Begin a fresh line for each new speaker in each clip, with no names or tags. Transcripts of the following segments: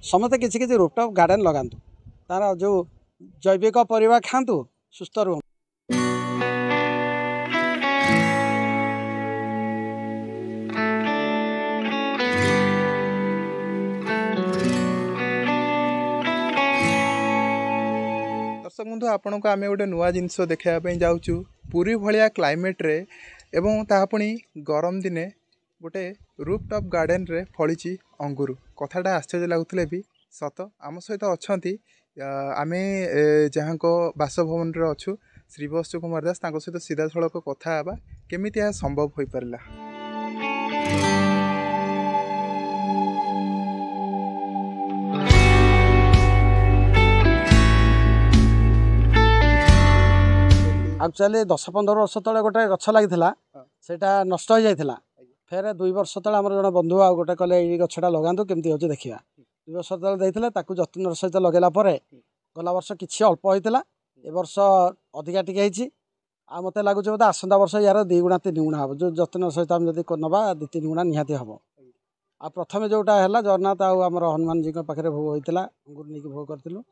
समस्ते किसी किसी रूफटॉप गार्डन लगातु तार जो जैविक परिवा खातु सुस्थ रुहतु।
दर्शक बंधु आपण को आम गोटे नुआ जिनस देखापी जाऊँ पुरी भाया क्लाइमेट रे एवं तापुणी गरम दिने गोटे रूफटॉप गार्डन रे फली अंगूर कथाटा आश्चर्य लगुले भी सत आम सहित अच्छा आम जहाँ बासभवन अच्छु श्रीवत्स कुमार दास सहित सीधा सड़क कथा केमी संभव हो पारा।
एक्चुअली 10-15 वर्ष तले गोटे गछ लगी से नष्ट हो जाता फेर 2 वर्ष तले आम जन बंधु आ गोटे कले ये गछटा लगातु केमती हो देखा 2 वर्ष तले देते जत्न सहित लगेला गला वर्ष किसी अल्प होता ए वर्ष अधिका टी आ मत लगुच बोधे आसंता वर्ष यार 2 गुणा 3 गुणा हम जो जत्न सहित आम जब नवा 2-3 गुणा निहाती हम। आ प्रथम जोटा है जगन्नाथ आमर हनुमान जी पाखे भोग होता अंगूर नहीं भोग करूँ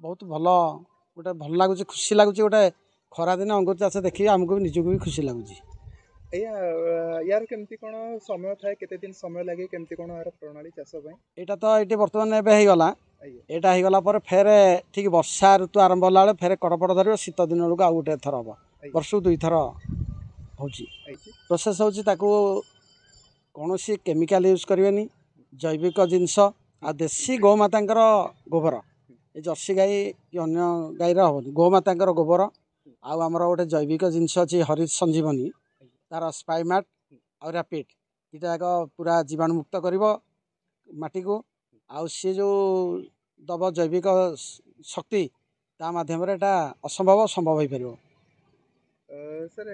बहुत भल गोटे भल लगुच खुशी लगुच गोटे खरा दिन अंगूर चाष देखिए आमको निजक भी खुशी लगुच।
यार केमती कौन समय थाए केते दिन समय लगे केमती कौन यार प्रणाली चाष
यहाँ तो ये बर्तमान एगला यहाँ होगला फेर ठीक वर्षा ऋतु आरंभ होला फेर कड़पड़ धर शीत दिन बेलू आउ गोटे थर हम वर्ष 2 थर हो प्रोसेस हो कौन सी केमिकल यूज करें जैविक जिनस आ देसी गोमाता गोबर ये जर्सी गाई कि अन्य गाईर हेनी गोमाता गोबर आमर गोटे जैविक जिनस अच्छी हरित संजीवनी तार स्पाइमैट आ रैपिड इटा एक पूरा जीवाणुमुक्त कर माटी को आउ सी जो दब जैविक शक्ति ता माध्यम असंभव संभव हो पार।
सर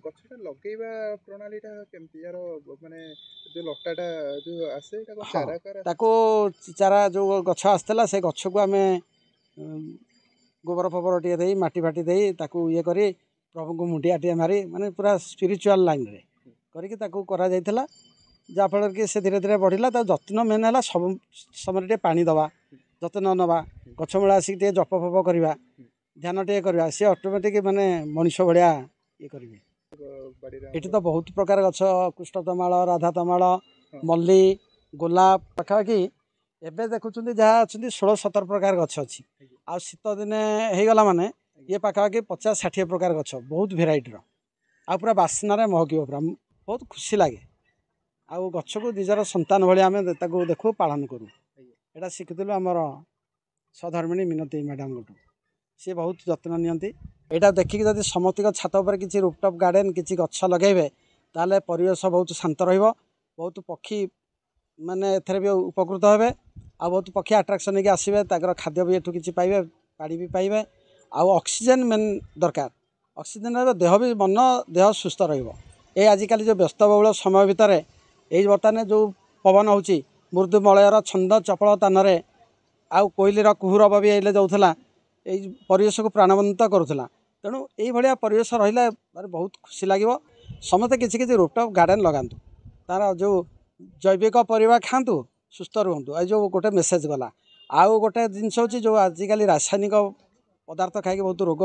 गछटा लगेवा प्रणाली केमती यार माने जो लटाटा जो आसे
ताको चारा जो गछ आसला से गछ को आम गोबर फबर टे दे माटी फाटी दे ताकू ये करी प्रभु को मुंडिया टे मारी माने पूरा स्पिरिचुअल लाइन रे करके ताकू करा जायतला जाफल कि से धीरे धीरे बढ़ला जत्न मेन है सब समय टे पानी दवा जत्न नवा गछ मूल आसिक टे जप फप करवा ध्यान टे करवा सी ऑटोमेटिक माने मनुष्य भाया ये करेंगे। ये तो बहुत प्रकार गछ कृष्णतमाल राधातमाल मल्ली गोलाप पाखापाखि एवं देखुं जहाँ अच्छा 16-17 प्रकार गछ अच्छी आ शीत दिने होगला माने ये पाखापाखि 50-60 प्रकार गछ बहुत भेराइटर आ पूरा बास्नार महक पूरा बहुत खुशी लगे आउ गछ को निजर संतान भाई आम देखू पालन करूँ यहाँ शिखुलु आमर सधर्मिणी मिनती मैडम गोटू सी बहुत जत्न नियंती यहाँ देखिकी जब समस्त छात पर किसी रूफटॉप गार्डन किसी गछ लगे ताले परिवेश बहुत शांत बहुत पक्षी माने एथरे भी उपकृत हे आ बहुत पक्षी आट्राक्शन होगी आसवे खाद्य भी एठू किसी पाइबे पानी भी पाइबे आउ ऑक्सीजन मेन दरकार ऑक्सीजन देह भी मन देह सुस्थ रे आजिकल जो व्यस्तबहुल समय भितर यही बर्तमान जो पवन होची मृदु मलयर छंद चपल तान आउ कोइलीर कुहुरब भी आइले जाऊला यही परिवेश को प्राणवंत करूला तेणु ये परिवेश रहा बहुत खुशी लगे समस्ते किसी किसी रूफटॉप गार्डन लगातु तार जो जैविक परिवा खातु सुस्थ रुहतु ये जो गोटे मेसेज गला आउ गोटे जिनस हो जो आजिकल रासायनिक पदार्थ खाई बहुत रोग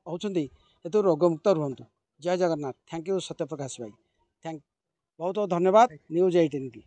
होती हेतु रोगमुक्त रुहतु। जय जगन्नाथ। थैंक यू सत्यप्रकाश भाई बहुत बहुत धन्यवाद न्यूज 18 की।